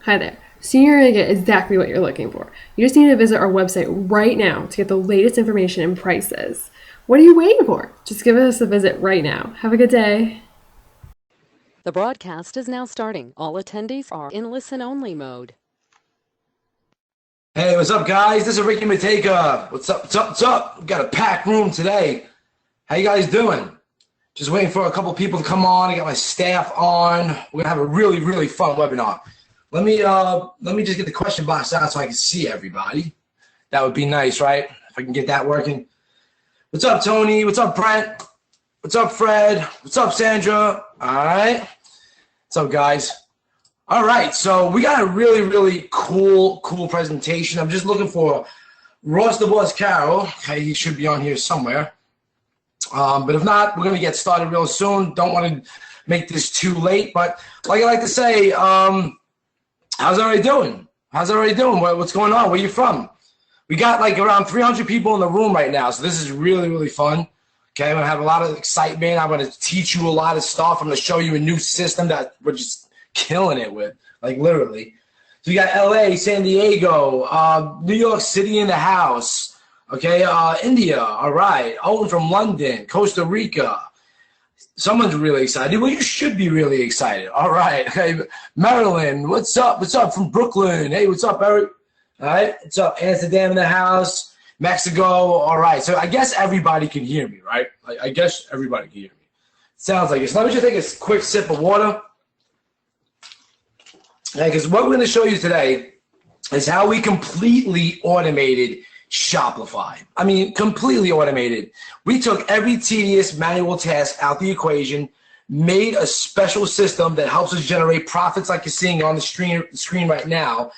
Hi there. So you're going to get exactly what you're looking for. You just need to visit our website right now to get the latest information and prices. What are you waiting for? Just give us a visit right now. Have a good day. The broadcast is now starting. All attendees are in listen-only mode. Hey, what's up, guys? This is Ricky Mataka. What's up, what's up, what's up? We got a packed room today. How you guys doing? Just waiting for a couple people to come on. I got my staff on. We're gonna have a really, really fun webinar. Let me just get the question box out so I can see everybody. That would be nice, right? If I can get that working. What's up, Tony? What's up, Brent? What's up, Fred? What's up, Sandra? All right. What's up, guys? All right, so we got a really, really cool presentation. I'm just looking for Ross the Boss Carrol. Okay, he should be on here somewhere. But if not, we're going to get started real soon. Don't want to make this too late. But like I like to say, how's everybody doing? How's everybody doing? What's going on? Where you from? We got like around 300 people in the room right now, so this is really, really fun. Okay, I'm going to have a lot of excitement. I'm going to teach you a lot of stuff. I'm going to show you a new system that we're just killing it with, like literally. So you got LA, San Diego, New York City in the house, okay, India, all right, Owen from London, Costa Rica. Someone's really excited. Well, you should be really excited. All right, okay, Maryland, what's up? What's up from Brooklyn? Hey, what's up, Eric? All right, what's up? Amsterdam in the house, Mexico, all right. So I guess everybody can hear me, right? I guess everybody can hear me. Sounds like it. So let me just take a quick sip of water. Because what we're going to show you today is how we completely automated Shopify. I mean, completely automated. We took every tedious manual task out the equation, made a special system that helps us generate profits like you're seeing on the screen right now.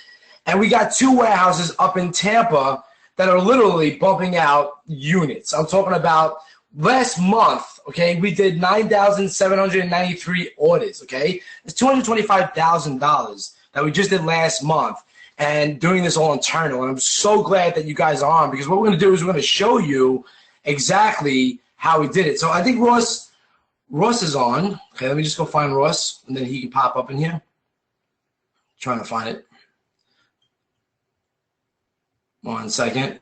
And we got 2 warehouses up in Tampa that are literally bumping out units. I'm talking about last month, okay, we did 9,793 orders, okay? It's $225,000 that we just did last month, and doing this all internal. And I'm so glad that you guys are on, because what we're going to do is we're going to show you exactly how we did it. So I think Ross is on. Okay, let me just go find Ross, and then he can pop up in here. Trying to find it. 1 second.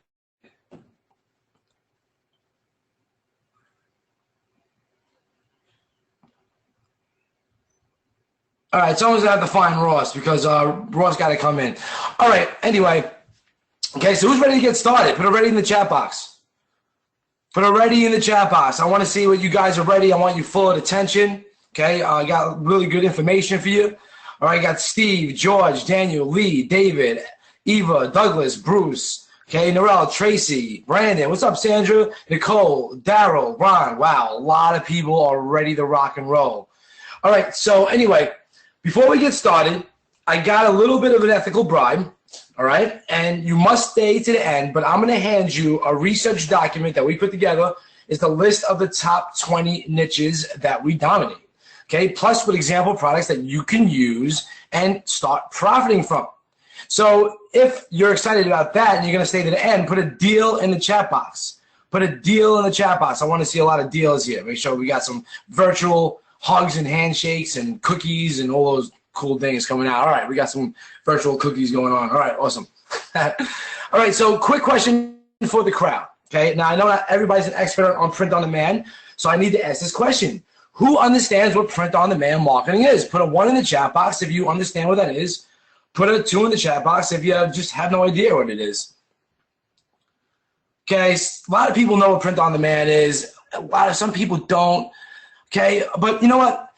All right, someone's going to have to find Ross, because Ross got to come in. All right, anyway. Okay, so who's ready to get started? Put it ready in the chat box. Put it ready in the chat box. I want to see what you guys are ready. I want you full of attention. Okay, I got really good information for you. All right, I got Steve, George, Daniel, Lee, David, Eva, Douglas, Bruce, okay, Norel, Tracy, Brandon. What's up, Sandra? Nicole, Daryl, Ron. Wow, a lot of people are ready to rock and roll. All right, so anyway, before we get started, I got a little bit of an ethical bribe, all right? And you must stay to the end, but I'm going to hand you a research document that we put together. It's the list of the top 20 niches that we dominate, okay? Plus with example products that you can use and start profiting from. So if you're excited about that and you're going to stay to the end, put a deal in the chat box. Put a deal in the chat box. I want to see a lot of deals here. Make sure we got some virtual hugs and handshakes and cookies and all those cool things coming out. All right, we got some virtual cookies going on. All right, awesome. All right, so quick question for the crowd. Okay, now I know not everybody's an expert on print on demand, so I need to ask this question. Who understands what print on demand marketing is? Put a 1 in the chat box if you understand what that is. Put a 2 in the chat box if you just have no idea what it is. Okay, a lot of people know what print on demand is. Some people don't. Okay, but you know what?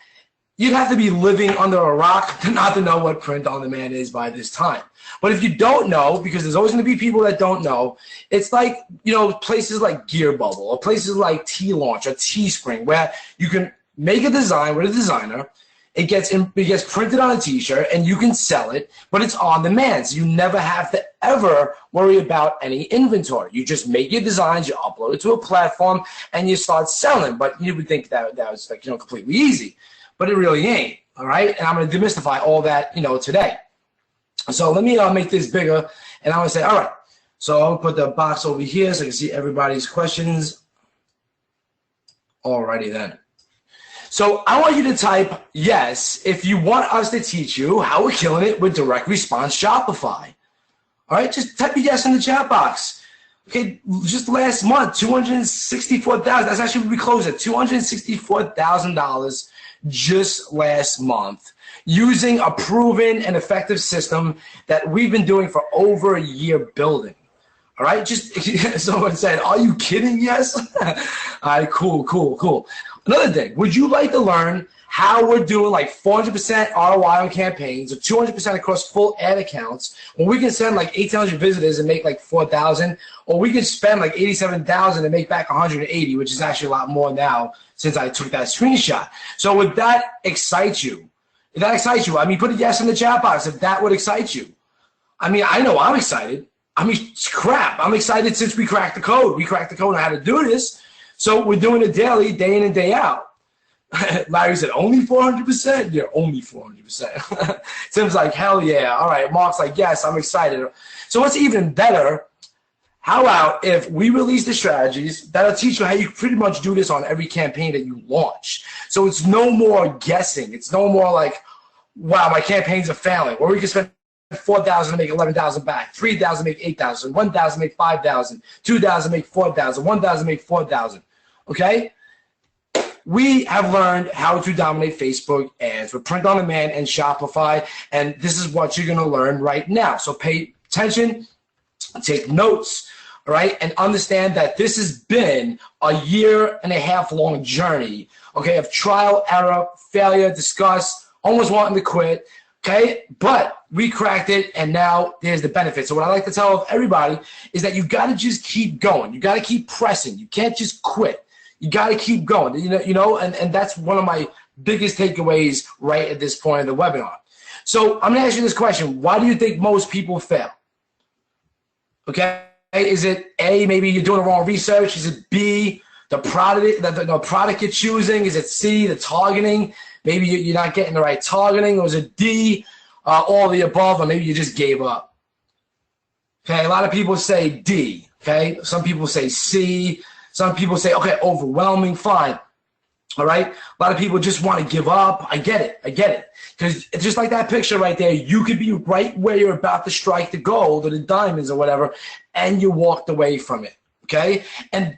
You'd have to be living under a rock to not to know what print on demand is by this time. But if you don't know, because there's always going to be people that don't know, it's like, you know, places like Gear Bubble or places like T-Launch or Teespring, where you can make a design with a designer. It gets printed on a T-shirt and you can sell it, but it's on demand. So you never have to ever worry about any inventory. You just make your designs, you upload it to a platform, and you start selling. But you would think that was like, you know, completely easy, but it really ain't. All right, and I'm going to demystify all that, you know, today. So let me make this bigger, and I'm going to say, all right. So I'll put the box over here so I can see everybody's questions. Alrighty then. So I want you to type yes if you want us to teach you how we're killing it with direct response Shopify. All right, just type a yes in the chat box. Okay, just last month, $264,000. That's actually what we closed at, $264,000 just last month, using a proven and effective system that we've been doing for over a year building. All right, just someone said, "Are you kidding?" Yes. All right, cool. Another thing, would you like to learn how we're doing like 400% ROI on campaigns or 200% across full ad accounts when we can send like 1,800 visitors and make like 4,000, or we can spend like 87,000 and make back 180, which is actually a lot more now since I took that screenshot. So would that excite you? If that excites you, I mean, put a yes in the chat box if that would excite you. I mean, I know I'm excited. I mean, crap. I'm excited since we cracked the code. We cracked the code on how to do this. So we're doing it daily, day in and day out. Larry said, only 400%? Yeah, only 400%. Tim's like, hell yeah. All right. Mark's like, yes, I'm excited. So what's even better, how about if we release the strategies that'll teach you how you pretty much do this on every campaign that you launch. So it's no more guessing. It's no more like, wow, my campaigns are failing. Or we can spend 4,000 to make 11,000 back, 3,000 make 8,000, 1,000 make 5,000, 2,000 make 4,000, 1,000 make 4,000. Okay? We have learned how to dominate Facebook ads with print on demand and Shopify, and this is what you're going to learn right now. So pay attention, take notes, all right, and understand that this has been a 1.5 year long journey, okay, of trial, error, failure, disgust, almost wanting to quit, okay, but we cracked it, and now there's the benefit. So what I like to tell everybody is that you got to just keep going. You got to keep pressing. You can't just quit. You got to keep going, and that's one of my biggest takeaways right at this point of the webinar. So I'm going to ask you this question. Why do you think most people fail? Okay. Is it A, maybe you're doing the wrong research? Is it B, the product you're choosing? Is it C, the targeting? Maybe you're not getting the right targeting. Or is it D, all the above, or maybe you just gave up? Okay. A lot of people say D. Okay. Some people say C. Some people say, okay, overwhelming, fine. All right? A lot of people just want to give up. I get it. Because just like that picture right there, you could be right where you're about to strike the gold or the diamonds or whatever, and you walked away from it, okay? And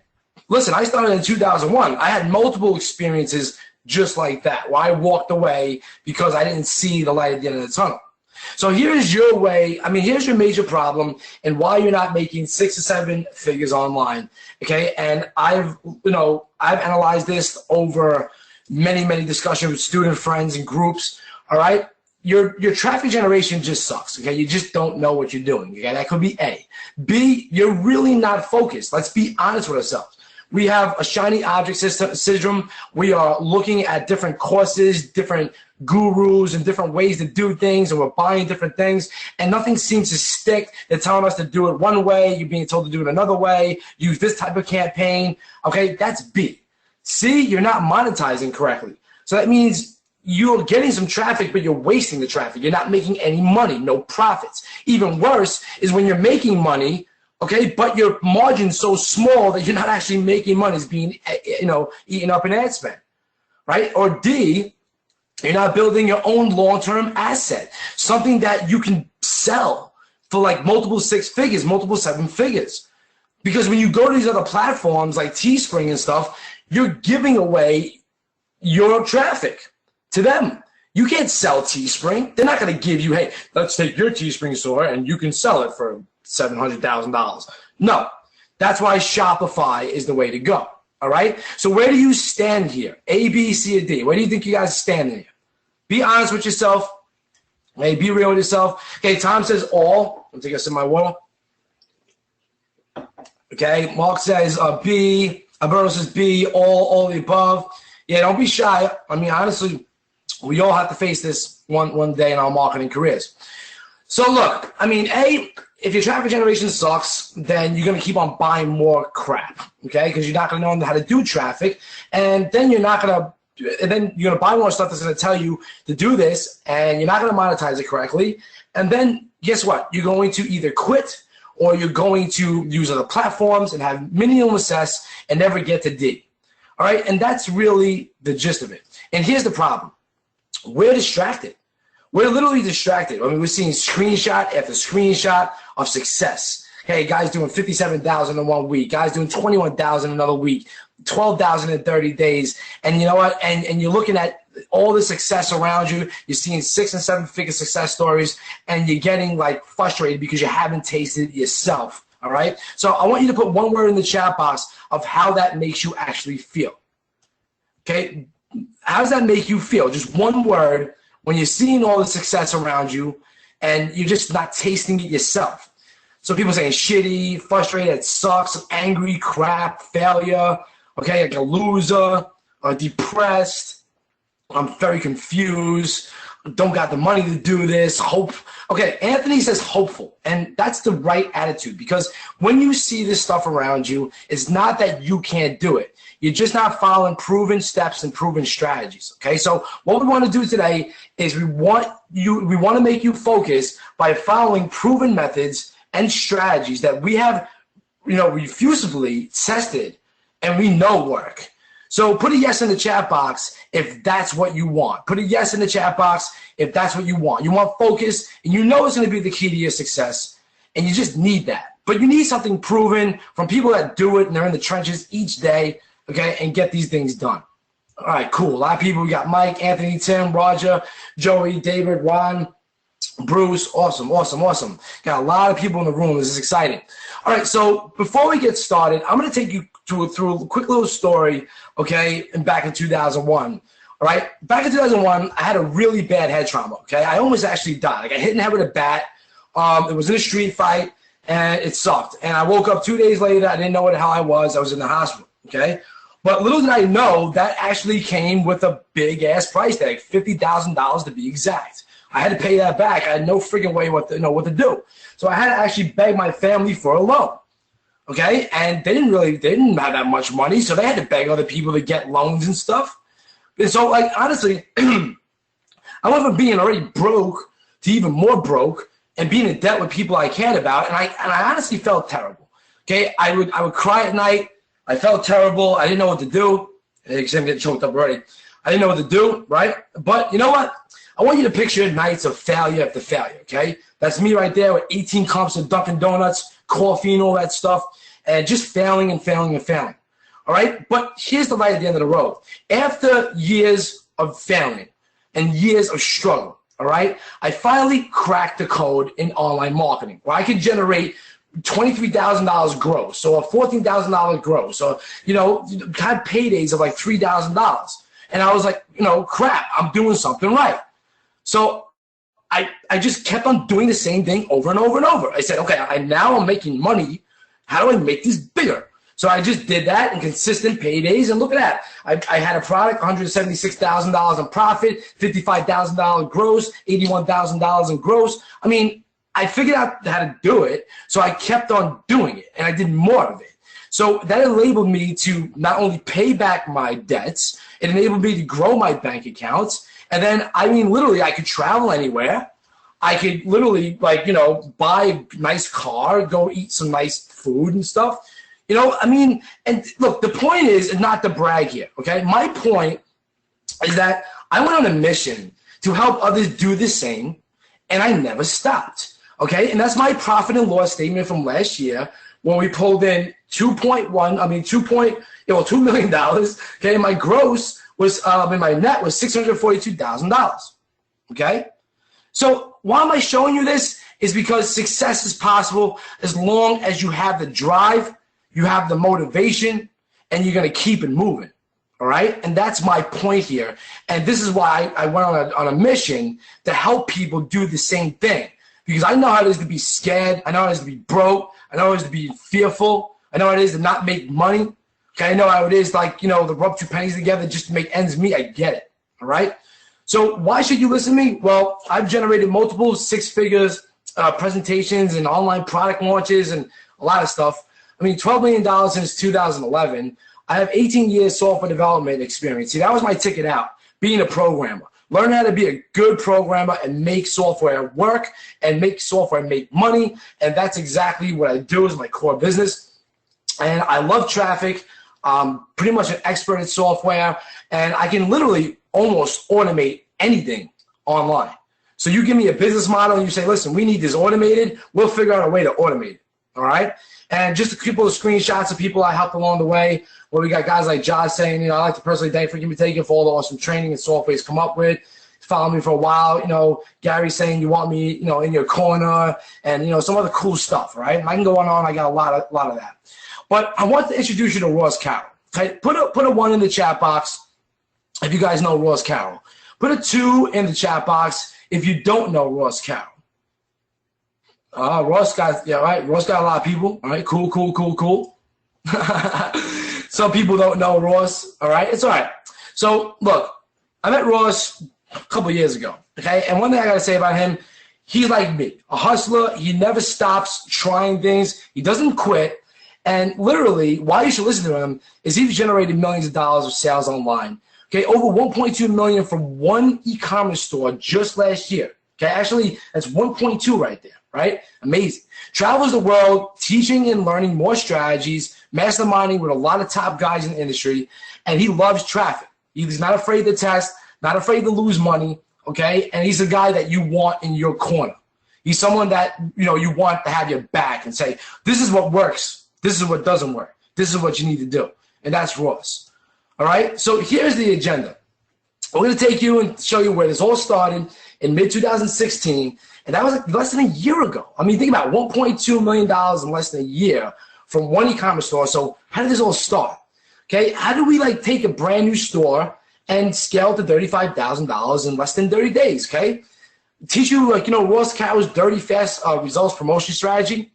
listen, I started in 2001. I had multiple experiences just like that, where I walked away because I didn't see the light at the end of the tunnel. So here's your way. I mean, here's your major problem and why you're not making 6 or 7 figures online. Okay. And I've analyzed this over many discussions with student friends and groups. All right. Your traffic generation just sucks. Okay. You just don't know what you're doing. Okay. That could be A. B, you're really not focused. Let's be honest with ourselves. We have a shiny object syndrome. We are looking at different courses, different gurus, and different ways to do things, and we're buying different things, and nothing seems to stick. They're telling us to do it one way. You're being told to do it another way. Use this type of campaign. Okay, that's B. C, you're not monetizing correctly. So that means you're getting some traffic, but you're wasting the traffic. You're not making any money, no profits. Even worse is when you're making money, okay, but your margin's so small that you're not actually making money. It's being, eaten up in ad spend, right? Or D, you're not building your own long-term asset, something that you can sell for like multiple 6 figures, multiple 7 figures. Because when you go to these other platforms like Teespring and stuff, you're giving away your traffic to them. You can't sell Teespring. They're not going to give you, hey, let's take your Teespring store and you can sell it for $700,000. No, that's why Shopify is the way to go. All right. So where do you stand here? A, B, C, or D? Where do you think you guys stand here? Be honest with yourself. Hey, be real with yourself. Okay. Tom says all. I'll take a sip of my water. Okay. Mark says B. Alberto says B. All the above. Yeah. Don't be shy. I mean, honestly, we all have to face this one day in our marketing careers. So look, I mean, A, if your traffic generation sucks, then you're going to keep on buying more crap, okay? Because you're not going to know how to do traffic, and then you're going to buy more stuff that's going to tell you to do this, and you're not going to monetize it correctly. And then guess what? You're going to either quit or you're going to use other platforms and have minimum success and never get to D. All right, and that's really the gist of it. And here's the problem. We're distracted. We're literally distracted. I mean, we're seeing screenshot after screenshot of success. Hey, guys doing 57,000 in 1 week. Guys doing 21,000 another week. 12,000 in 30 days. And you know what? And you're looking at all the success around you. You're seeing 6 and 7 figure success stories, and you're getting like frustrated because you haven't tasted it yourself. All right. So I want you to put one word in the chat box of how that makes you actually feel. Okay. How does that make you feel? Just one word when you're seeing all the success around you and you're just not tasting it yourself. So people saying shitty, frustrated, it sucks, angry, crap, failure, okay, like a loser, depressed, I'm very confused, don't got the money to do this, hope. Okay, Anthony says hopeful, and that's the right attitude, because when you see this stuff around you, it's not that you can't do it. You're just not following proven steps and proven strategies, okay? So what we want to do today is we want to make you focus by following proven methods and strategies that we have, refusively tested and we know work. So put a yes in the chat box if that's what you want. Put a yes in the chat box if that's what you want. You want focus, and you know it's going to be the key to your success, and you just need that. But you need something proven from people that do it, and they're in the trenches each day, okay, and get these things done. All right, cool. A lot of people. We got Mike, Anthony, Tim, Roger, Joey, David, Ron, Bruce. Awesome. Got a lot of people in the room. This is exciting. All right, so before we get started, I'm going to take you through a quick little story, okay, and back in 2001. All right, back in 2001, I had a really bad head trauma, okay? I almost actually died. Like, I hit in the head with a bat. It was in a street fight, and it sucked. And I woke up 2 days later. I didn't know what the hell I was. I was in the hospital, okay? But little did I know that actually came with a big-ass price tag, $50,000 to be exact. I had to pay that back. I had no freaking way what to do. So I had to actually beg my family for a loan. Okay, and they didn't have that much money, so they had to beg other people to get loans and stuff. And so, like, honestly, I went from being already broke to even more broke and being in debt with people I cared about, and I honestly felt terrible. Okay, I would cry at night. I felt terrible. I didn't know what to do. I'm getting choked up already. I didn't know what to do, right? But you know what? I want you to picture nights of failure after failure, okay? That's me right there with 18 cups of Dunkin' Donuts, coffee, and all that stuff, and just failing and failing and failing, all right? But here's the light at the end of the road. After years of failing and years of struggle, all right, I finally cracked the code in online marketing where I could generate $23,000 gross, or $14,000 gross, or, had paydays of like $3,000. And I was like, crap, I'm doing something right. So I just kept on doing the same thing over and over and over. I said, okay, now I'm making money. How do I make this bigger? So I just did that in consistent paydays, and look at that. I had a product, $176,000 in profit, $55,000 gross, $81,000 in gross. I mean, I figured out how to do it, so I kept on doing it, and I did more of it. So that enabled me to not only pay back my debts, it enabled me to grow my bank accounts. And then, literally, I could travel anywhere. I could literally, buy a nice car, go eat some nice food and stuff. And look, the point is not to brag here, okay? My point is that I went on a mission to help others do the same, and I never stopped, okay? And that's my profit and loss statement from last year when we pulled in $2 million, okay? My gross was, my net was $642,000, okay? So why am I showing you this? Is because success is possible as long as you have the drive, you have the motivation, and you're going to keep it moving, all right? And that's my point here. And this is why I went on a mission to help people do the same thing, because I know how it is to be scared. I know how it is to be broke. I know how it is to be fearful. I know how it is to not make money. Okay, I know how it is, to rub two pennies together just to make ends meet. I get it, all right? So why should you listen to me? Well, I've generated multiple six-figures presentations and online product launches and a lot of stuff. $12 million since 2011. I have 18 years software development experience. See, that was my ticket out, being a programmer. Learn how to be a good programmer and make software work and make software make money, and that's exactly what I do as my core business. And I love traffic. Pretty much an expert in software, and I can literally almost automate anything online. So you give me a business model and you say, listen, we need this automated, we'll figure out a way to automate it, all right? And just a couple of screenshots of people I helped along the way, where we got guys like Josh saying, I'd like to personally thank Ricky Mataka for all the awesome training and software he's come up with. Follow me for a while, Gary saying you want me, in your corner, and, some other cool stuff, right? I can go on, I got a lot of that. But I want to introduce you to Ross Carrol. Okay, put a 1 in the chat box if you guys know Ross Carrol. Put a 2 in the chat box if you don't know Ross Carrol. Ross got a lot of people. All right, cool. Some people don't know Ross. All right, it's all right. So look, I met Ross a couple years ago. Okay, and one thing I gotta say about him, he's like me, a hustler. He never stops trying things. He doesn't quit. And literally, why you should listen to him is he's generated millions of dollars of sales online. Okay, over 1.2 million from one e-commerce store just last year. Okay, actually, that's 1.2 right there, right? Amazing. Travels the world, teaching and learning more strategies, masterminding with a lot of top guys in the industry, and he loves traffic. He's not afraid to test, not afraid to lose money, okay? And he's a guy that you want in your corner. He's someone that, you want to have your back and say, this is what works, this is what doesn't work, this is what you need to do, and that's Ross. All right, so here's the agenda. We're going to take you and show you where this all started in mid-2016, and that was less than a year ago. I mean, think about it, $1.2 million in less than a year from one e-commerce store. So how did this all start? Okay, how do we take a brand new store and scale to $35,000 in less than 30 days, okay? Teach you, Ross Carrol's dirty, fast results promotion strategy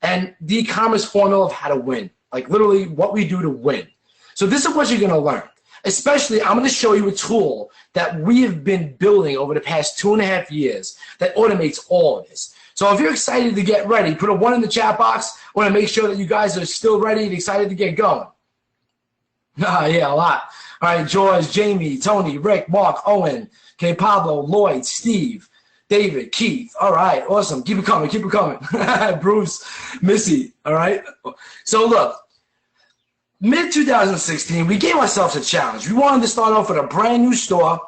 and the e-commerce formula of how to win, literally what we do to win. So this is what you're going to learn. Especially, I'm going to show you a tool that we have been building over the past 2.5 years that automates all of this. So if you're excited to get ready, put a 1 in the chat box. I want to make sure that you guys are still ready and excited to get going. Yeah, a lot. All right, George, Jamie, Tony, Rick, Mark, Owen, okay, Pablo, Lloyd, Steve, David, Keith. All right, awesome. Keep it coming. Bruce, Missy. All right. So look. Mid-2016, we gave ourselves a challenge. We wanted to start off with a brand new store.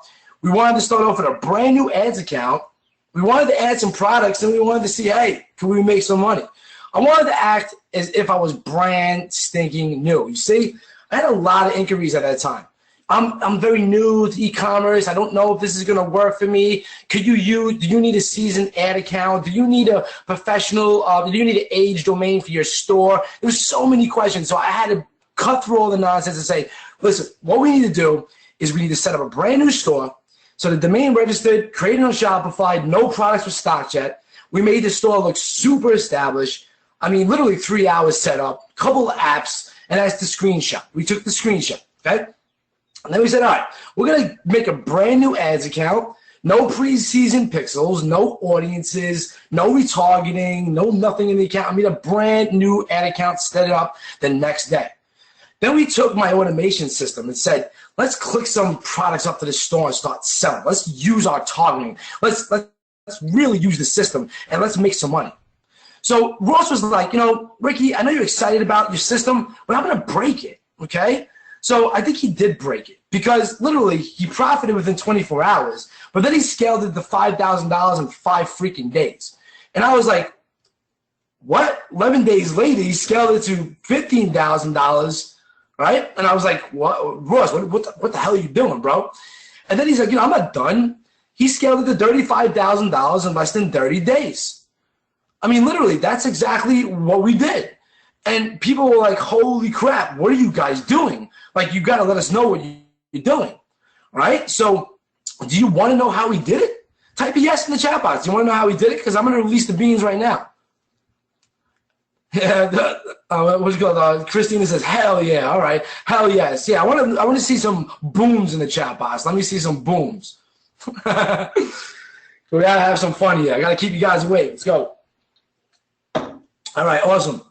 We wanted to start off with a brand new ads account. We wanted to add some products, and we wanted to see, hey, can we make some money? I wanted to act as if I was brand stinking new. You see, I had a lot of inquiries at that time. I'm very new to e-commerce. I don't know if this is going to work for me. Do you need a seasoned ad account? Do you need a professional, do you need an age domain for your store? There was so many questions, so I had to cut through all the nonsense and say, listen, what we need to do is we need to set up a brand new store. So the domain registered, created on Shopify, no products were stocked yet. We made the store look super established. I mean, literally 3 hours set up, couple of apps, and that's the screenshot. We took the screenshot, okay? And then we said, all right, we're going to make a brand new ads account, no pre-season pixels, no audiences, no retargeting, no nothing in the account. I mean, a brand new ad account set it up the next day. Then we took my automation system and said, let's click some products up to the store and start selling. Let's use our targeting. Let's really use the system, and let's make some money. So Ross was like, Ricky, I know you're excited about your system, but I'm going to break it, okay? So I think he did break it because literally he profited within 24 hours, but then he scaled it to $5,000 in 5 freaking days. And I was like, what? 11 days later, he scaled it to $15,000, right? And I was like, what, Ross, what the hell are you doing, bro? And then he's like, I'm not done. He scaled it to $35,000 in less than 30 days. I mean, literally, that's exactly what we did. And people were like, holy crap, what are you guys doing? You got to let us know what you're doing, right? So do you want to know how we did it? Type a yes in the chat box. Do you want to know how we did it? Because I'm going to release the beans right now. Yeah, what's it called? Christina says, hell yeah, all right, hell yes. Yeah, I want to see some booms in the chat box. Let me see some booms. We got to have some fun here. I got to keep you guys awake. Let's go. All right, awesome.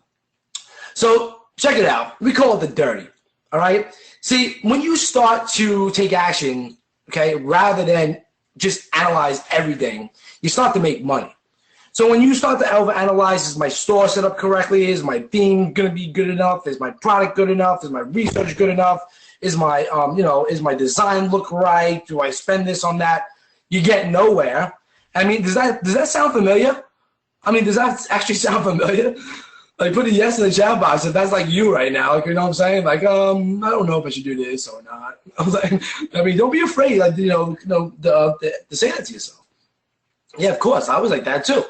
So check it out. We call it the dirty, all right? See, when you start to take action, okay, rather than just analyze everything, you start to make money. So when you start to overanalyze, is my store set up correctly? Is my theme going to be good enough? Is my product good enough? Is my research good enough? Is my, is my design look right? Do I spend this on that? You get nowhere. I mean, does that sound familiar? I mean, does that actually sound familiar? Like, put a yes in the chat box if that's like you right now. Like, you know what I'm saying? Like, I don't know if I should do this or not. I was like, I mean, don't be afraid, like, to say that to yourself. Yeah, of course. I was like that too.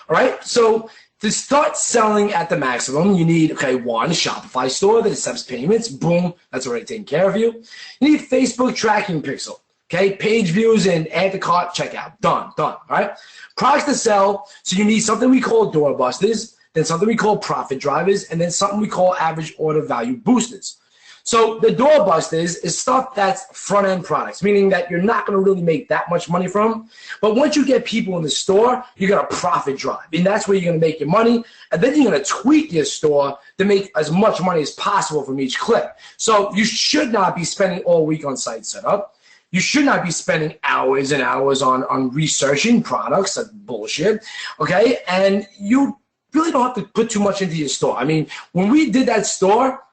All right. So to start selling at the maximum, you need, one, a Shopify store that accepts payments. Boom. That's already taken care of you. You need Facebook tracking pixel. Okay. Page views and add to cart checkout. Done. All right. Products to sell. So you need something we call door busters, then something we call profit drivers, and then something we call average order value boosters. So the door busters is stuff that's front-end products, meaning that you're not going to really make that much money from. But once you get people in the store, you're going to profit drive. And that's where you're going to make your money. And then you're going to tweak your store to make as much money as possible from each click. So you should not be spending all week on site setup. You should not be spending hours and hours on researching products. That's bullshit. Okay? And you really don't have to put too much into your store. I mean, when we did that store,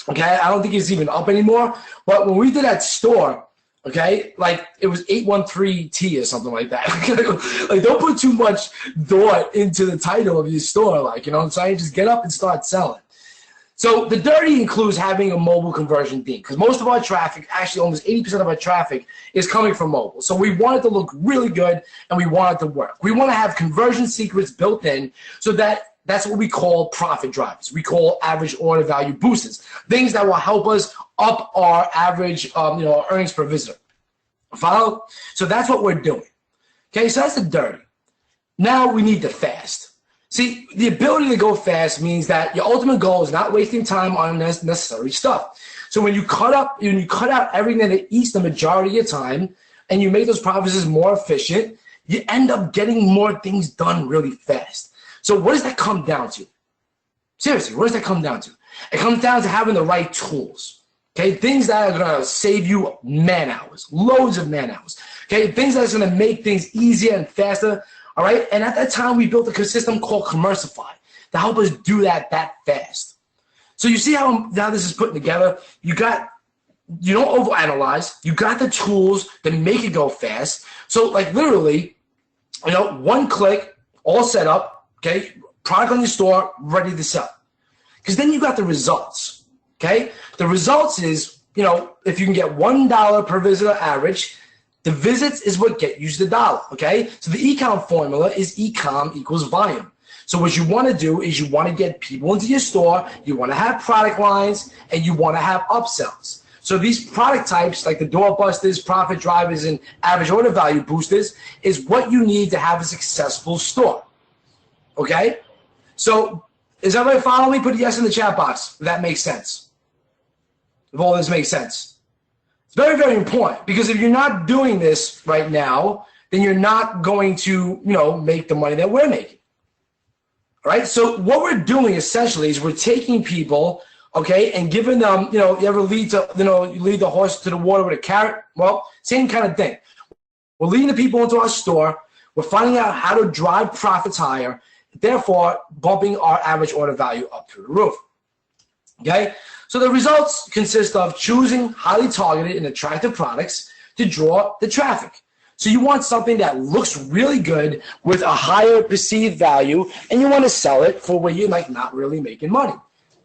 okay, I don't think it's even up anymore. But when we did that store, okay, like it was 813T or something like that. Like, don't put too much thought into the title of your store. Like, you know what I'm saying? Just get up and start selling. So the dirty includes having a mobile conversion theme, because most of our traffic, actually almost 80% of our traffic, is coming from mobile. So we want it to look really good and we want it to work. We want to have conversion secrets built in so that's what we call profit drivers. We call average order value boosters, things that will help us up our average, earnings per visitor. Follow? So that's what we're doing. Okay, so that's the dirty. Now we need the fast. See, the ability to go fast means that your ultimate goal is not wasting time on unnecessary stuff. So when you cut out everything that eats the majority of your time and you make those processes more efficient, you end up getting more things done really fast. So what does that come down to? Seriously, what does that come down to? It comes down to having the right tools. Okay, things that are going to save you man hours, loads of man hours. Okay, things that's going to make things easier and faster. All right, and at that time we built a system called Commercify to help us do that fast. So you see how this is put together? You don't overanalyze. You got the tools to make it go fast. So like literally, one click, all set up. Okay, product on your store, ready to sell. Because then you got the results. Okay, the results is, if you can get $1 per visitor average, the visits is what get you the dollar. Okay, so the ecom formula is ecom equals volume. So what you want to do is you want to get people into your store, you want to have product lines, and you want to have upsells. So these product types, like the door busters, profit drivers, and average order value boosters, is what you need to have a successful store. Okay, so is everybody following me? Put a yes in the chat box if that makes sense. If all this makes sense. It's very, very important, because if you're not doing this right now, then you're not going to, make the money that we're making. All right, so what we're doing essentially is we're taking people, okay, and giving them, you ever lead the horse to the water with a carrot? Well, same kind of thing. We're leading the people into our store. We're finding out how to drive profits higher, therefore bumping our average order value up through the roof. Okay, so the results consist of choosing highly targeted and attractive products to draw the traffic. So you want something that looks really good with a higher perceived value, and you want to sell it for where you're like not really making money.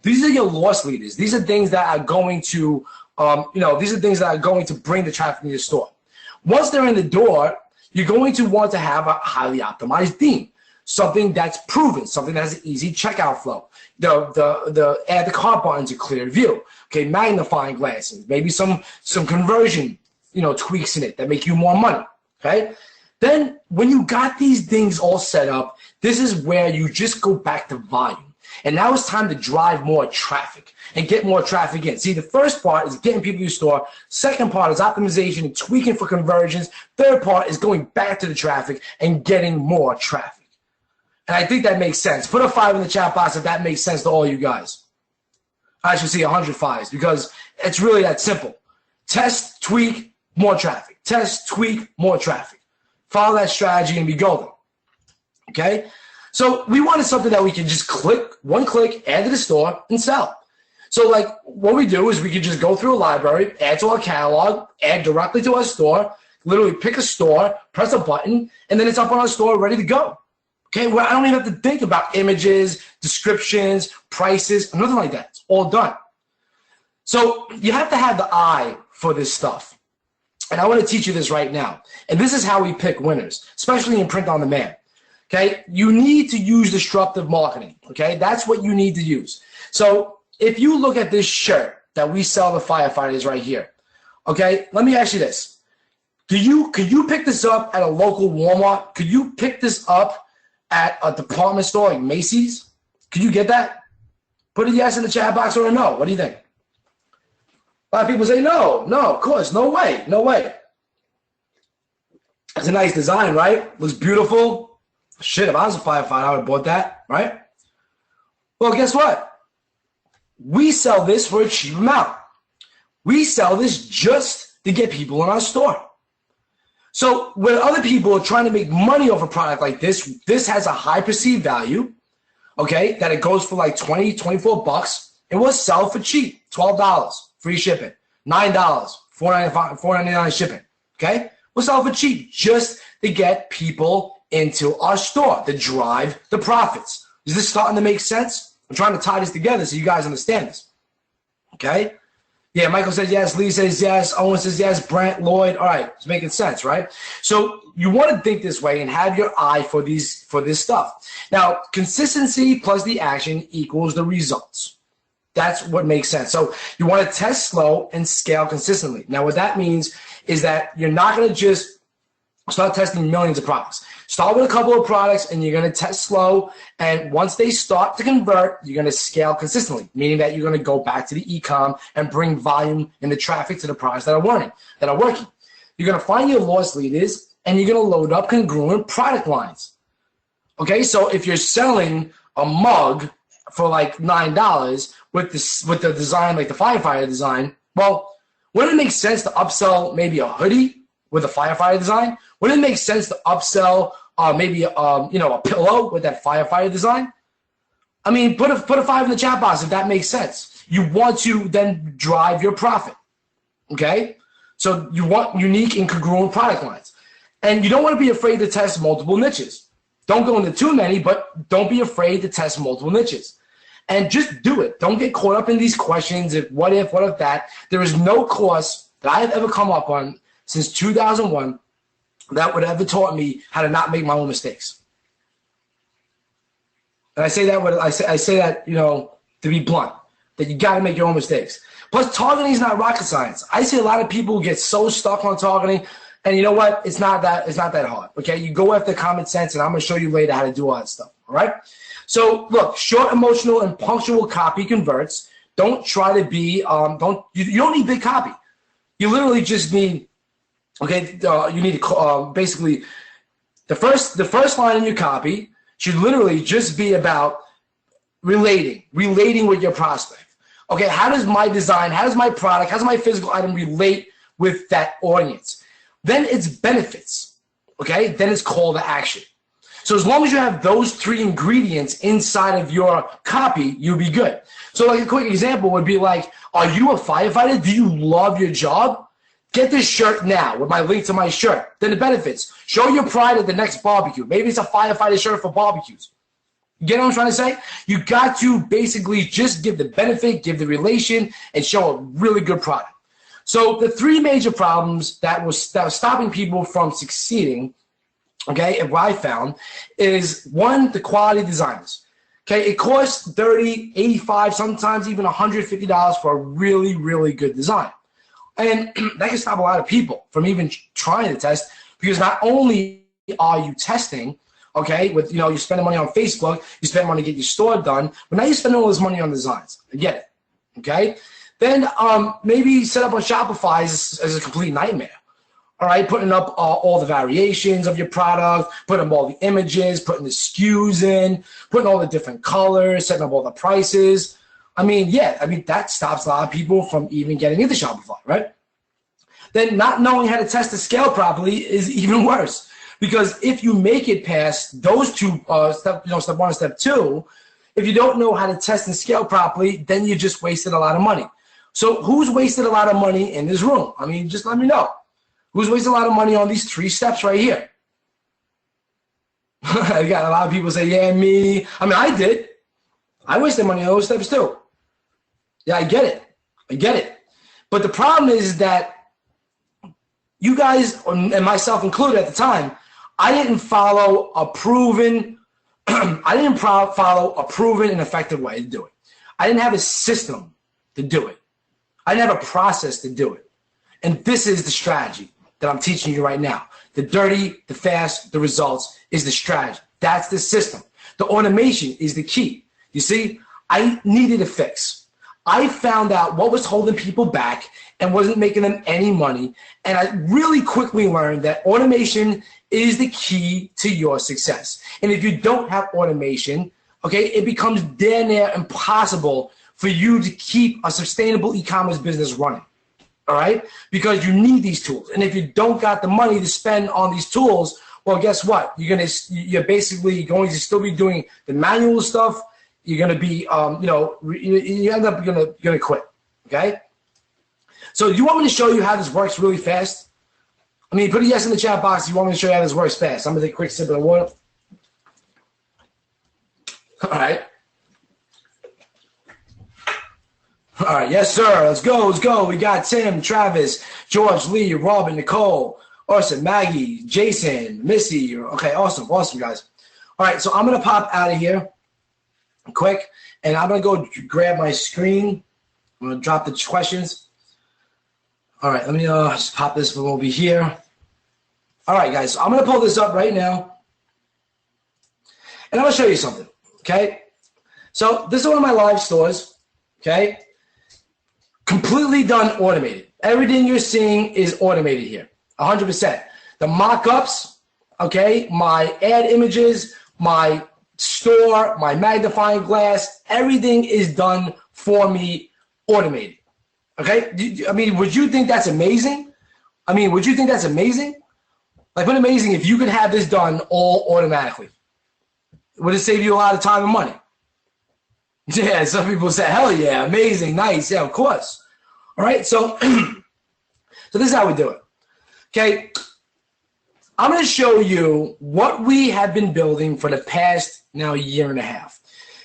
These are your loss leaders. These are things that are going to, bring the traffic to your store. Once they're in the door, you're going to want to have a highly optimized theme. Something that's proven, something that has an easy checkout flow. The add to cart buttons, a clear view. Okay, magnifying glasses, maybe some conversion, tweaks in it that make you more money. Okay, then when you got these things all set up, this is where you just go back to volume. And now it's time to drive more traffic and get more traffic in. See, the first part is getting people to your store. Second part is optimization and tweaking for conversions. Third part is going back to the traffic and getting more traffic. And I think that makes sense. Put a 5 in the chat box if that makes sense to all you guys. I should see 100 5s, because it's really that simple. Test, tweak, more traffic. Test, tweak, more traffic. Follow that strategy and be golden. okay? So we wanted something that we can just one click, add to the store, and sell. So like what we do is we can just go through a library, add to our catalog, add directly to our store, literally pick a store, press a button, and then it's up on our store ready to go. Okay, where I don't even have to think about images, descriptions, prices, nothing like that. It's all done. So you have to have the eye for this stuff. And I want to teach you this right now. And this is how we pick winners, especially in print on demand. Okay, you need to use disruptive marketing. Okay, that's what you need to use. So if you look at this shirt that we sell to firefighters right here, okay, let me ask you this. Could you pick this up at a local Walmart? Could you pick this up at a department store like Macy's? Could you get that? Put a yes in the chat box or a no. What do you think? A lot of people say no, of course, no way. It's a nice design, right? Looks beautiful. Shit, if I was a firefighter, I would have bought that, right? Well, guess what? We sell this for a cheap amount. We sell this just to get people in our store. So when other people are trying to make money off a product like this has a high perceived value, okay, that it goes for like 20, 24 bucks. It will sell for cheap, $12, free shipping, $9, $4.99 shipping, okay? We'll sell for cheap just to get people into our store, to drive the profits. Is this starting to make sense? I'm trying to tie this together so you guys understand this, okay? Yeah, Michael says yes, Lee says yes, Owen says yes, Brent, Lloyd. All right, it's making sense, right? So you want to think this way and have your eye for this stuff. Now, consistency plus the action equals the results. That's what makes sense. So you want to test slow and scale consistently. Now, what that means is that you're not going to just start testing millions of products. Start with a couple of products and you're going to test slow. And once they start to convert, you're going to scale consistently, meaning that you're going to go back to the e-com and bring volume and the traffic to the products that are working. You're going to find your loss leaders and you're going to load up congruent product lines. Okay, so if you're selling a mug for like $9 with the design, like the firefighter design, well, wouldn't it make sense to upsell maybe a hoodie with a firefighter design? Wouldn't it make sense to upsell maybe a pillow with that firefighter design? I mean, put a 5 in the chat box if that makes sense. You want to then drive your profit, okay? So you want unique and congruent product lines. And you don't want to be afraid to test multiple niches. Don't go into too many, but don't be afraid to test multiple niches. And just do it. Don't get caught up in these questions of what if that. There is no course that I have ever come up on since 2001 that would ever taught me how to not make my own mistakes. And I say that to be blunt, that you got to make your own mistakes. Plus, targeting is not rocket science. I see a lot of people get so stuck on targeting, and you know what? It's not that hard. Okay, you go after common sense, and I'm gonna show you later how to do all that stuff. All right. So look, short, emotional, and punctual copy converts. Don't try to be. You don't need big copy. You literally just need. Okay, you need to basically the first line in your copy should literally just be about relating with your prospect. Okay, how does my design, how does my product, how does my physical item relate with that audience? Then it's benefits. Okay, then it's call to action. So as long as you have those 3 ingredients inside of your copy, you'll be good. So like a quick example would be like, are you a firefighter? Do you love your job? Get this shirt now with my link to my shirt. Then the benefits. Show your pride at the next barbecue. Maybe it's a firefighter shirt for barbecues. You get what I'm trying to say? You got to basically just give the benefit, give the relation, and show a really good product. So the 3 major problems that was stopping people from succeeding, okay, and what I found is 1, the quality designers. Okay, it costs $30, $85, sometimes even $150 for a really, really good design. And that can stop a lot of people from even trying to test, because not only are you testing, okay, with, you're spending money on Facebook, you spend money to get your store done, but now you're spending all this money on designs. I get it, okay? Then maybe set up on Shopify is a complete nightmare. All right, putting up all the variations of your product, putting up all the images, putting the SKUs in, putting all the different colors, setting up all the prices. That stops a lot of people from even getting into Shopify, right? Then not knowing how to test the scale properly is even worse, Because if you make it past those two, step one and step two, if you don't know how to test and scale properly, then you just wasted a lot of money. So who's wasted a lot of money in this room? I mean, just let me know. Who's wasted a lot of money on these 3 steps right here? I got a lot of people say, yeah, me. I mean, I did. I wasted money on those steps too. Yeah, I get it. I get it. But the problem is that you guys, and myself included at the time, I didn't follow a proven and effective way to do it. I didn't have a system to do it. I didn't have a process to do it. And this is the strategy that I'm teaching you right now. The dirty, the fast, the results is the strategy. That's the system. The automation is the key. You see, I needed a fix. I found out what was holding people back and wasn't making them any money. And I really quickly learned that automation is the key to your success. And if you don't have automation, okay, it becomes damn near impossible for you to keep a sustainable e-commerce business running. All right? Because you need these tools. And if you don't got the money to spend on these tools, well, guess what? You're basically going to still be doing the manual stuff. You're going to be, you end up going to quit. Okay? So do you want me to show you how this works really fast? I mean, put a yes in the chat box if you want me to show you how this works fast. I'm going to take a quick sip of the water. All right. All right, yes, sir. Let's go. Let's go. We got Tim, Travis, George, Lee, Robin, Nicole, Orson, Maggie, Jason, Missy. Okay, awesome. Awesome, guys. All right, so I'm going to pop out of here quick, and I'm going to go grab my screen. I'm going to drop the questions. All right, let me just pop this from over here. All right, guys, so I'm going to pull this up right now, and I'm going to show you something, okay? So this is one of my live stores, okay? Completely done automated. Everything you're seeing is automated here, 100%. The mock-ups, okay, my ad images, my store, my magnifying glass, everything is done for me, automated. Okay? I mean, would you think that's amazing? Like, what amazing if you could have this done all automatically? Would it save you a lot of time and money? Yeah, some people say, hell yeah, amazing, nice, yeah, of course. All right, so, so this is how we do it. Okay, I'm going to show you what we have been building for the past now year and a half.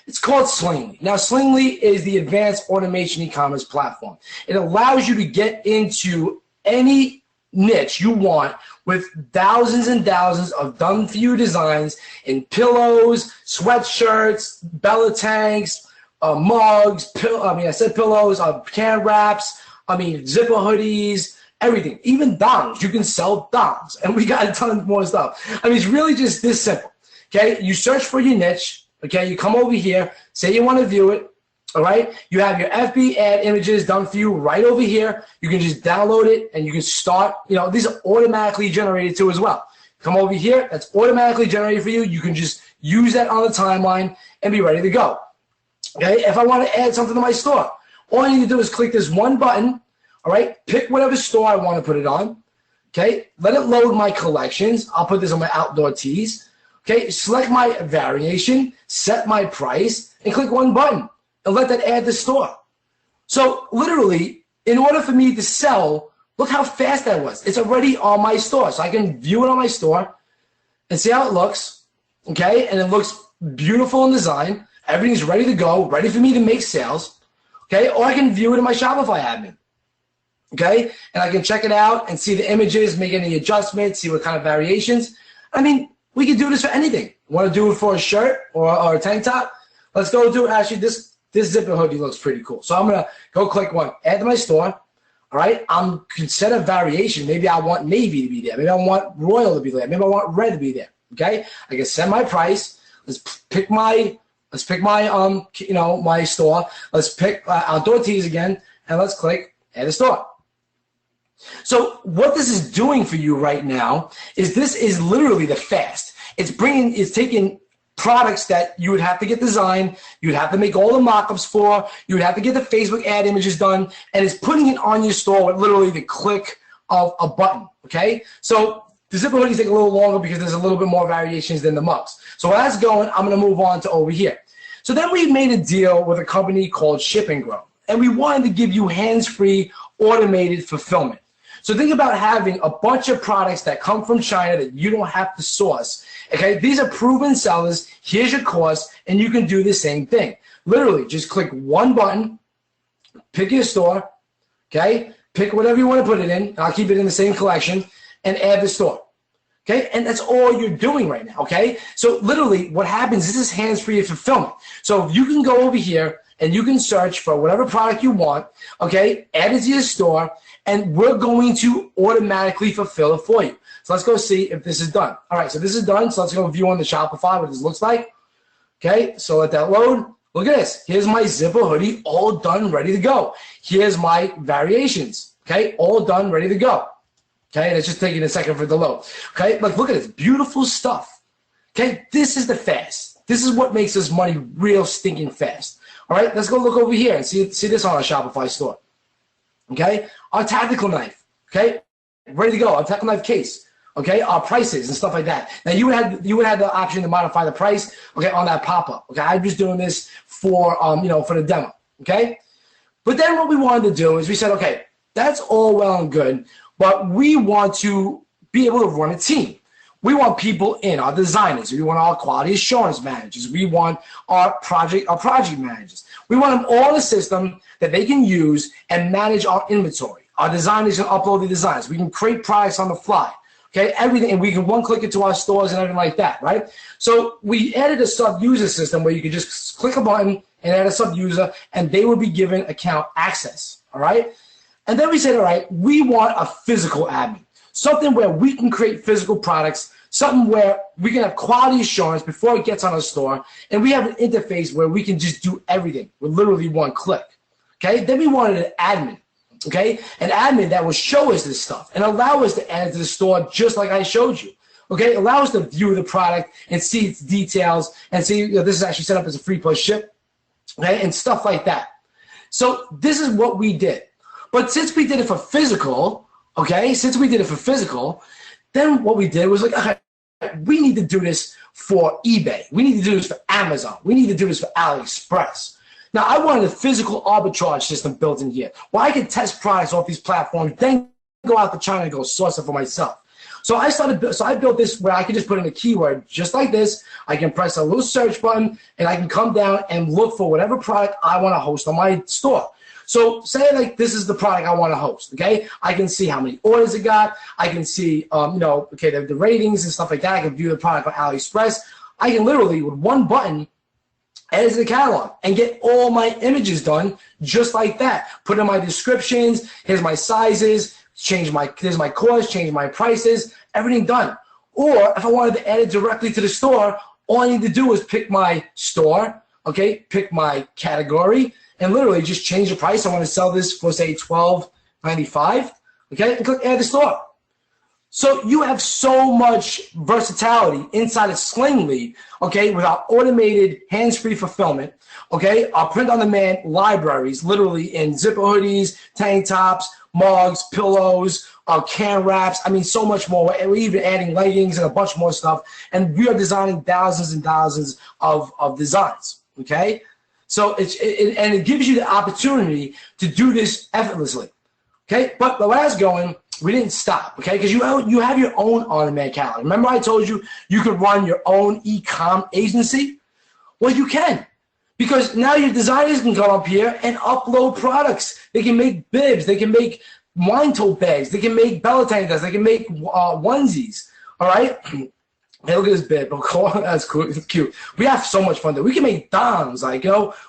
It's called Slingly. Now, Slingly is the advanced automation e-commerce platform. It allows you to get into any niche you want with thousands and thousands of done-for-you designs in pillows, sweatshirts, Bella tanks, mugs, pillows, can wraps, zipper hoodies, everything, even dongs. You can sell dongs, and we got a ton more stuff. It's really just this simple. Okay, you search for your niche. Okay, you come over here, say you want to view it. All right, you have your FB ad images done for you right over here. You can just download it, and you can start. These are automatically generated too as well. Come over here, that's automatically generated for you. You can just use that on the timeline and be ready to go. Okay, if I want to add something to my store, all I need to do is click this one button. All right, pick whatever store I want to put it on. Okay, let it load my collections. I'll put this on my outdoor tees. Okay, select my variation, set my price, and click one button and let that add the store. So literally, in order for me to sell, look how fast that was. It's already on my store. So I can view it on my store and see how it looks. Okay, and it looks beautiful in design. Everything's ready to go, ready for me to make sales. Okay, or I can view it in my Shopify admin. Okay, and I can check it out and see the images, make any adjustments, see what kind of variations. We can do this for anything. Want to do it for a shirt or a tank top? Let's go do it. Actually, this zipper hoodie looks pretty cool. So I'm going to go click one, add to my store. All right, I can set a variation. Maybe I want navy to be there. Maybe I want royal to be there. Maybe I want red to be there. Okay, I can set my price. Let's pick my my store. Let's pick outdoor tees again, and let's click add a store. So what this is doing for you right now is this is literally the fast. It's taking products that you would have to get designed, you would have to make all the mock-ups for, you would have to get the Facebook ad images done, and it's putting it on your store with literally the click of a button, okay? So The zipper hoodies take a little longer because there's a little bit more variations than the mugs. So while that's going, I'm going to move on to over here. So then we made a deal with a company called Ship and Grow, and we wanted to give you hands-free automated fulfillment. So think about having a bunch of products that come from China that you don't have to source. Okay, these are proven sellers. Here's your cost, and you can do the same thing. Literally, just click one button, pick your store, okay? Pick whatever you want to put it in. I'll keep it in the same collection, and add the store. Okay, and that's all you're doing right now, okay? So literally what happens is this is hands-free fulfillment. So you can go over here and you can search for whatever product you want, okay? Add it to your store, and we're going to automatically fulfill it for you. So let's go see if this is done. All right, so this is done. So let's go view on the Shopify what this looks like. Okay, so let that load. Look at this. Here's my zipper hoodie, all done, ready to go. Here's my variations, okay? All done, ready to go. Okay, and it's just taking a second for the load. Okay, like look at this, beautiful stuff. Okay, this is the fast. This is what makes this money real stinking fast. All right, let's go look over here and see this on our Shopify store. Okay, our tactical knife. Okay, ready to go. Our tactical knife case. Okay, our prices and stuff like that. Now you would have the option to modify the price. Okay, on that pop up. Okay, I'm just doing this for for the demo. Okay, but then what we wanted to do is we said, okay, that's all well and good. But we want to be able to run a team. We want people in, our designers. We want our quality assurance managers. We want our project managers. We want them all in a system that they can use and manage our inventory. Our designers can upload the designs. We can create products on the fly. Okay, everything, and we can one-click it to our stores and everything like that, right? So we added a sub-user system where you can just click a button and add a sub-user, and they will be given account access, all right? And then we said, all right, we want a physical admin, something where we can create physical products, something where we can have quality assurance before it gets on our store, and we have an interface where we can just do everything with literally one click, okay? Then we wanted an admin, okay? An admin that will show us this stuff and allow us to add it to the store just like I showed you, okay? Allow us to view the product and see its details and see, this is actually set up as a free plus ship, okay? And stuff like that. So this is what we did. But since we did it for physical, okay, then what we did was like, okay, we need to do this for eBay. We need to do this for Amazon. We need to do this for AliExpress. Now, I wanted a physical arbitrage system built in here where I could test products off these platforms, then go out to China and go source it for myself. So I built this where I could just put in a keyword just like this. I can press a little search button, and I can come down and look for whatever product I want to host on my store. So say like this is the product I want to host, okay? I can see how many orders it got. I can see, the ratings and stuff like that. I can view the product on AliExpress. I can literally, with one button, add it to the catalog and get all my images done just like that. Put in my descriptions, here's my sizes, here's my cost, change my prices, everything done. Or if I wanted to add it directly to the store, all I need to do is pick my store, okay? Pick my category, and literally just change the price. I want to sell this for, say, $12.95, okay? And click add to store. So you have so much versatility inside of Slingly, okay, with our automated hands-free fulfillment, okay, our print-on-demand libraries, literally in zipper hoodies, tank tops, mugs, pillows, can wraps, I mean, so much more. We're even adding leggings and a bunch more stuff, and we are designing thousands and thousands of designs, okay? So it gives you the opportunity to do this effortlessly, okay? But the last going, we didn't stop, okay? Because you have your own on-demand calendar. Remember I told you you could run your own e-com agency? Well, you can, because now your designers can come up here and upload products. They can make bibs. They can make wine tote bags. They can make bellatanitas. They can make onesies, all right? Hey, look at this bib. That's cool. It's cute. We have so much fun there. We can make dongs,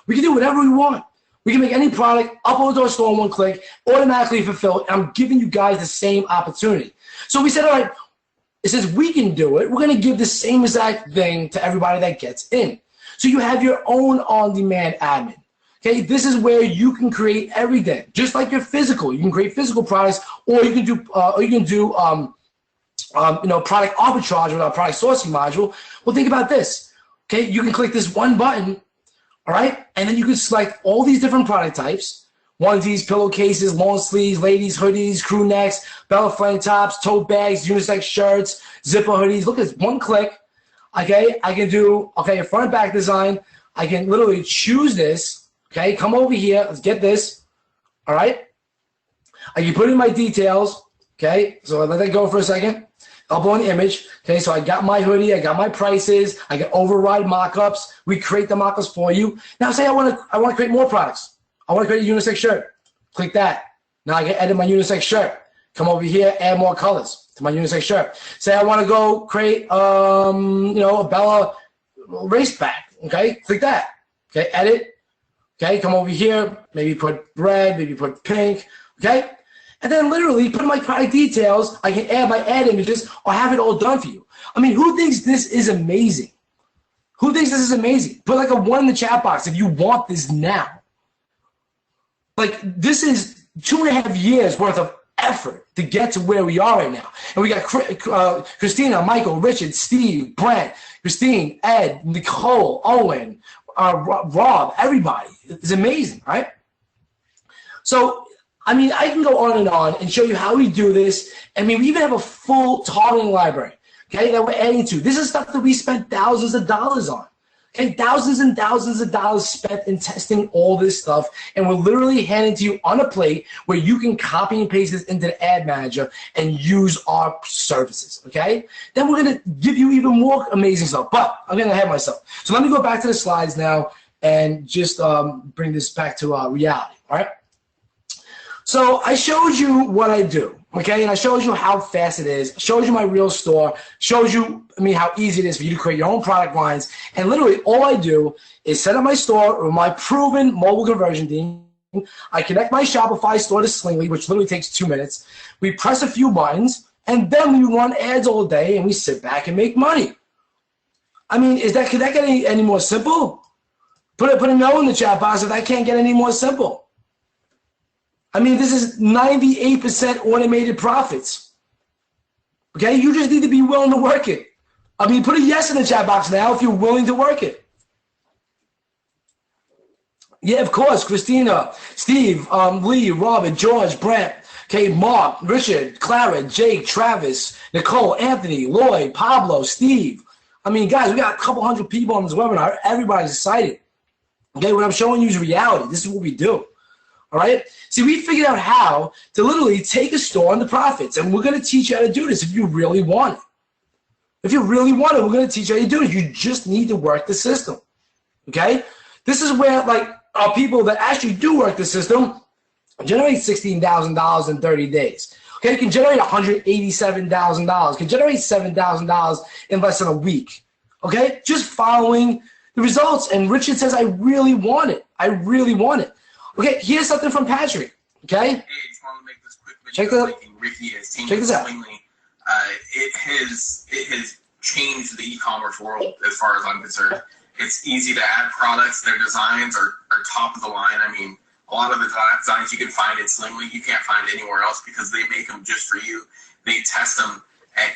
we can do whatever we want. We can make any product, upload to our store in one click, automatically fulfill it. I'm giving you guys the same opportunity. So we said, all right, since we can do it, we're going to give the same exact thing to everybody that gets in. So you have your own on-demand admin. Okay, this is where you can create everything, just like your physical. You can create physical products, or you can do product arbitrage with our product sourcing module. Well, think about this. Okay, you can click this one button, all right, and then you can select all these different product types, onesies, pillowcases, long sleeves, ladies, hoodies, crew necks, Bella flame tops, tote bags, unisex shirts, zipper hoodies. Look at this, one click. Okay, I can do, okay, a front and back design. I can literally choose this. Okay, come over here. Let's get this. All right. I can put in my details. Okay, so let that go for a second. Upload the image. Okay, so I got my hoodie. I got my prices. I can override mock-ups. We create the mock-ups for you. Now, say I want to create more products. I want to create a unisex shirt. Click that. Now I can edit my unisex shirt. Come over here, add more colors to my unisex shirt. Say I want to go create, a Bella race back. Okay, click that. Okay, edit. Okay, come over here. Maybe put red. Maybe put pink. Okay, and then literally put in my product details. I can add my ad images or have it all done for you. I mean, who thinks this is amazing? Who thinks this is amazing? Put like a 1 in the chat box if you want this now. Like, this is 2.5 years worth of effort to get to where we are right now. And we got Christina, Michael, Richard, Steve, Brent, Christine, Ed, Nicole, Owen, Rob, everybody. It's amazing, right? So, I mean, I can go on and show you how we do this. I mean, we even have a full targeting library, okay, that we're adding to. This is stuff that we spent thousands of dollars on. Okay, thousands and thousands of dollars spent in testing all this stuff, and we're literally handing to you on a plate where you can copy and paste this into the ad manager and use our services, okay? Then we're gonna give you even more amazing stuff, but I'm gonna ahead myself. So let me go back to the slides now and just bring this back to reality, all right? So I showed you what I do, okay? And I showed you how fast it is, showed you my real store, showed you, how easy it is for you to create your own product lines. And literally all I do is set up my store with my proven mobile conversion team. I connect my Shopify store to Slingly, which literally takes 2 minutes. We press a few buttons, and then we run ads all day, and we sit back and make money. I mean, could that get any more simple? Put a no in the chat box if that can't get any more simple. I mean, this is 98% automated profits. Okay, you just need to be willing to work it. I mean, put a yes in the chat box now if you're willing to work it. Yeah, of course, Christina, Steve, Lee, Robert, George, Brent, okay, Mark, Richard, Clara, Jake, Travis, Nicole, Anthony, Lloyd, Pablo, Steve. I mean, guys, we got a couple hundred people on this webinar. Everybody's excited. Okay, what I'm showing you is reality. This is what we do. All right. See, we figured out how to literally take a store on the profits, and we're going to teach you how to do this if you really want it. If you really want it, we're going to teach you how to do it. You just need to work the system. Okay. This is where people that actually do work the system generate $16,000 in 30 days. Okay, you can generate $187,000. Can generate $7,000 in less than a week. Okay, just following the results. And Richard says, I really want it. I really want it. Okay, here's something from Patrick. Okay. Hey, I just wanted to make this quick video. Check this out. Slingly. It has changed the e-commerce world as far as I'm concerned. It's easy to add products. Their designs are top of the line. I mean, a lot of the designs you can find in Slingly, you can't find anywhere else because they make them just for you. They test them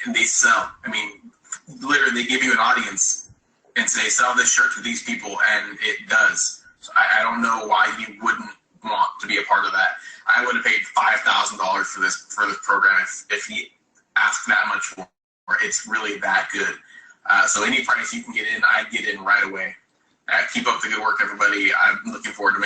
and they sell. I mean, literally, they give you an audience and say, sell this shirt to these people, and it does. So I don't know why you wouldn't want to be a part of that. I would have paid $5,000 for this program if he asked that much for it. It's really that good. So any price you can get in, I'd get in right away. Keep up the good work, everybody. I'm looking forward to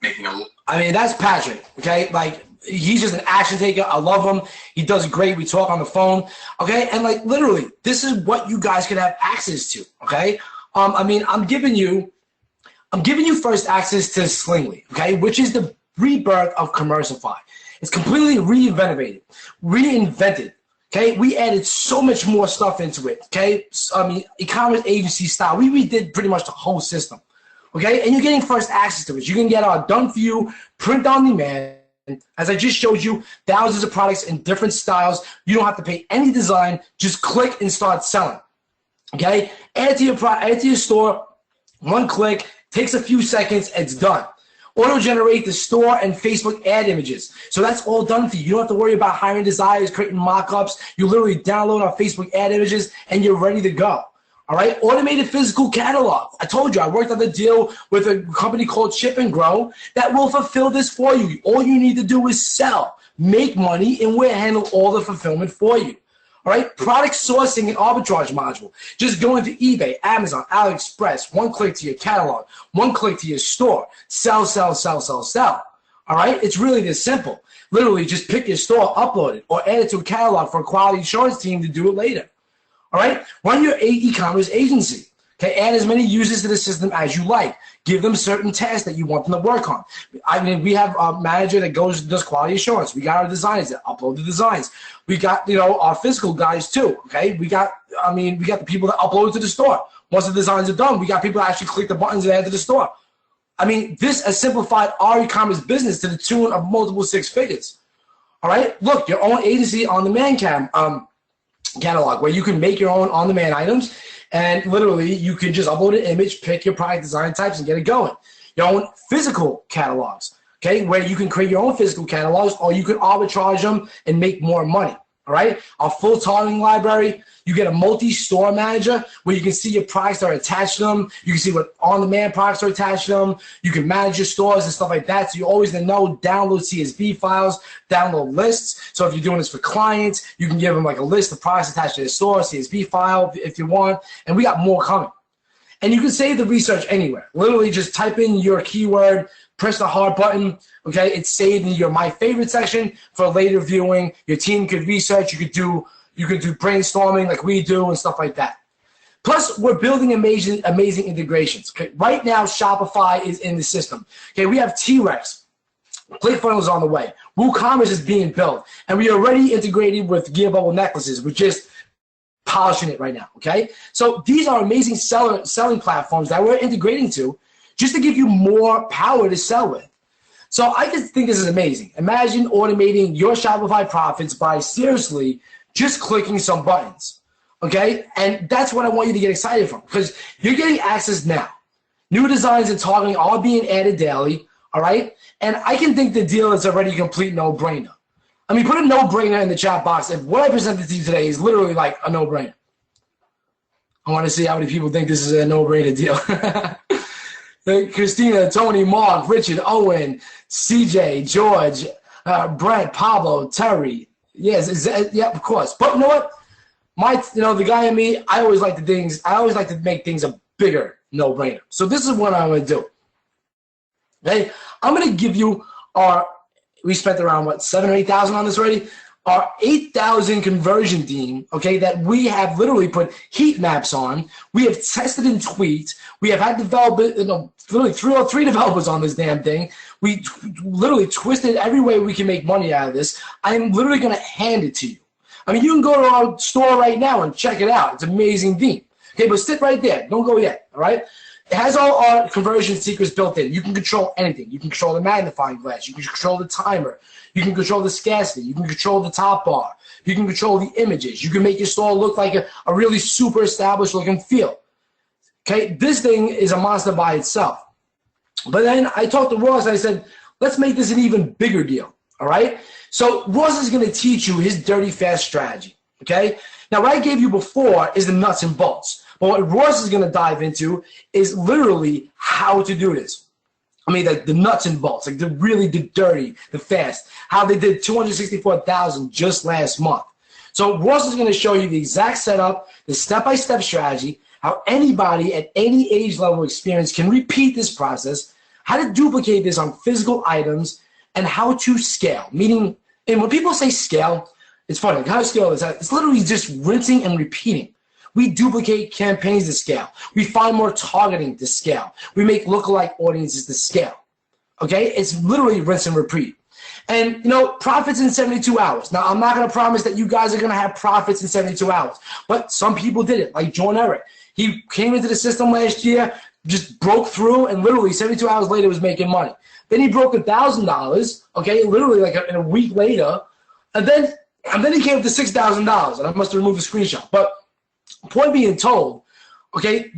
making a. I mean, that's Patrick. Okay, like he's just an action taker. I love him. He does great. We talk on the phone. Okay, and like literally, this is what you guys can have access to. Okay, I mean, I'm giving you first access to Slingly, okay, which is the rebirth of Commercify. It's completely reinvented. Okay, we added so much more stuff into it. Okay, I mean, e-commerce agency style. We redid pretty much the whole system. Okay, and you're getting first access to it. You can get our done for you, print on demand. As I just showed you, thousands of products in different styles. You don't have to pay any design. Just click and start selling. Okay, add to your store. One click. Takes a few seconds, it's done. Auto-generate the store and Facebook ad images. So that's all done for you. You don't have to worry about hiring designers, creating mock-ups. You literally download our Facebook ad images, and you're ready to go. All right, automated physical catalog. I told you I worked on the deal with a company called Ship and Grow that will fulfill this for you. All you need to do is sell, make money, and we'll handle all the fulfillment for you. All right, product sourcing and arbitrage module. Just go into eBay, Amazon, AliExpress, one click to your catalog, one click to your store. Sell, sell, sell, sell, sell. All right, it's really this simple. Literally just pick your store, upload it, or add it to a catalog for a quality assurance team to do it later. All right, run your e-commerce agency. Okay, add as many users to the system as you like. Give them certain tasks that you want them to work on. I mean, we have a manager that does quality assurance. We got our designers that upload the designs. We got, our physical guys too. Okay, we got the people that upload to the store. Once the designs are done, we got people that actually click the buttons and add to the store. I mean, this has simplified our e-commerce business to the tune of multiple six figures. All right, look, your own agency on-demand catalog where you can make your own on-demand items, and literally you can just upload an image, pick your product design types, and get it going. Your own physical catalogs, okay, where you can create your own physical catalogs, or you can arbitrage them and make more money. All right, our full targeting library. You get a multi-store manager where you can see your products that are attached to them. You can see what on-demand products are attached to them. You can manage your stores and stuff like that. So you always know, download CSV files, download lists. So if you're doing this for clients, you can give them like a list of products attached to their store, CSV file if you want. And we got more coming. And you can save the research anywhere. Literally just type in your keyword, press the hard button, okay? It's saved in your My Favorite section for later viewing. Your team could research. You could do brainstorming like we do and stuff like that. Plus, we're building amazing integrations. Okay? Right now, Shopify is in the system. Okay, we have T-Rex. ClickFunnels on the way. WooCommerce is being built. And we are already integrated with Gear Bubble necklaces. We're just polishing it right now, okay? So these are amazing selling platforms that we're integrating to just to give you more power to sell with. So I just think this is amazing. Imagine automating your Shopify profits by seriously just clicking some buttons, okay? And that's what I want you to get excited from, because you're getting access now. New designs and targeting are being added daily, all right? And I can think the deal is already a complete no-brainer. I mean, put a no-brainer in the chat box if what I presented to you today is literally like a no-brainer. I want to see how many people think this is a no-brainer deal. Christina, Tony, Mark, Richard, Owen, CJ, George, Brent, Pablo, Terry. Yes, yeah, of course. But you know what? The guy in me, I always like to make things a bigger no-brainer. So this is what I'm going to do. Okay, I'm going to give you we spent around, what, 7,000 or 8,000 on this already? Our 8,000 conversion team, okay, that we have literally put heat maps on. We have tested and tweaked. We have had literally three developers on this damn thing. We literally twisted every way we can make money out of this. I'm literally going to hand it to you. I mean, you can go to our store right now and check it out. It's an amazing theme. Okay, but sit right there. Don't go yet, all right? It has all our conversion secrets built in. You can control anything. You can control the magnifying glass. You can control the timer. You can control the scarcity. You can control the top bar. You can control the images. You can make your store look like a really super established looking feel. Okay, this thing is a monster by itself. But then I talked to Ross and I said, let's make this an even bigger deal, all right? So Ross is going to teach you his dirty fast strategy, okay? Now, what I gave you before is the nuts and bolts. But what Ross is going to dive into is literally how to do this. I mean, like the nuts and bolts, like the dirty, the fast, how they did 264,000 just last month. So Ross is going to show you the exact setup, the step-by-step strategy, how anybody at any age level experience can repeat this process, how to duplicate this on physical items, and how to scale. Meaning, and when people say scale, it's funny. Like how to scale is it's literally just rinsing and repeating. We duplicate campaigns to scale. We find more targeting to scale. We make lookalike audiences to scale. Okay? It's literally rinse and repeat. And, profits in 72 hours. Now, I'm not going to promise that you guys are going to have profits in 72 hours. But some people did it, like John Eric. He came into the system last year, just broke through, and literally 72 hours later was making money. Then he broke $1,000, okay, literally like in a week later. And then he came up to $6,000. And I must have removed the screenshot. But point being told, okay,